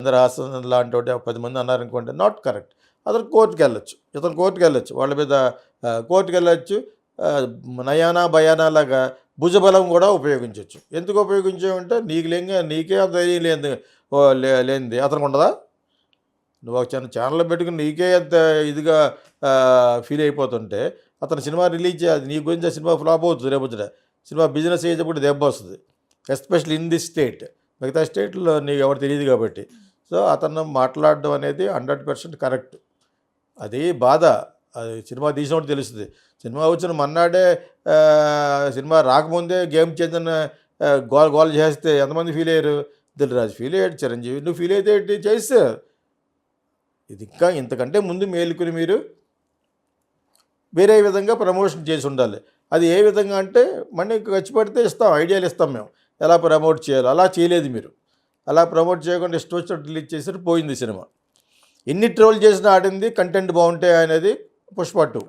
అందరహాసన్ లాంటి ఒకటి 10 మంది అన్నారనుకోండి, నాట్ కరెక్ట్. అతను కోర్టుకి వెళ్ళొచ్చు, ఇతను కోర్టుకి వెళ్ళొచ్చు, వాళ్ళ మీద కోర్టుకి వెళ్ళొచ్చు. నయానా భయానా లాగా భుజబలం కూడా ఉపయోగించవచ్చు. ఎందుకు ఉపయోగించామంటే నీకే అంత ధైర్యం లేదు, లేనిది అతనికి ఉండదా? నువ్వు ఒక చిన్న ఛానల్ పెట్టుకుని నీకే అంత ఇదిగా ఫీల్ అయిపోతుంటే అతను సినిమా రిలీజ్ చేయాలి, నీ గురించి ఆ సినిమా ఫ్లాప్ అవుతుంది, రేపొద్దున సినిమా బిజినెస్ అయ్యేటప్పుడు దెబ్బ వస్తుంది. ఎస్పెషల్లీ ఇన్ దిస్ స్టేట్, మిగతా స్టేట్లో నీకు ఎవరు తెలియదు కాబట్టి. సో అతను మాట్లాడడం అనేది 100% కరెక్ట్. అది బాధ, అది సినిమా తీసినప్పుడు తెలుస్తుంది. సినిమా వచ్చిన మన్నాడే సినిమా రాకముందే గేమ్ చేంజర్ గోల్ గోల్ చేస్తే ఎంతమంది ఫీల్ అయ్యారు? దిల్రాజు ఫీల్ అయ్యాడు, చిరంజీవి నువ్వు ఫీల్ అయితే ఏంటి చేస్తే. ఇది ఇంకా ఇంతకంటే ముందు మేలుకుని మీరు వేరే విధంగా ప్రమోషన్ చేసి ఉండాలి. అది ఏ విధంగా అంటే మళ్ళీ ఖర్చు పెడితే ఇస్తాం, ఐడియాలు ఇస్తాం మేము ఎలా ప్రమోట్ చేయాలో. అలా చేయలేదు మీరు. అలా ప్రమోట్ చేయకుండా ఇష్టం వచ్చినట్టు రిలీజ్ చేసి పోయింది సినిమా. ఎన్ని ట్రోల్ చేసినా ఆడింది, కంటెంట్ బాగుంటే అనేది పుష్ప 2.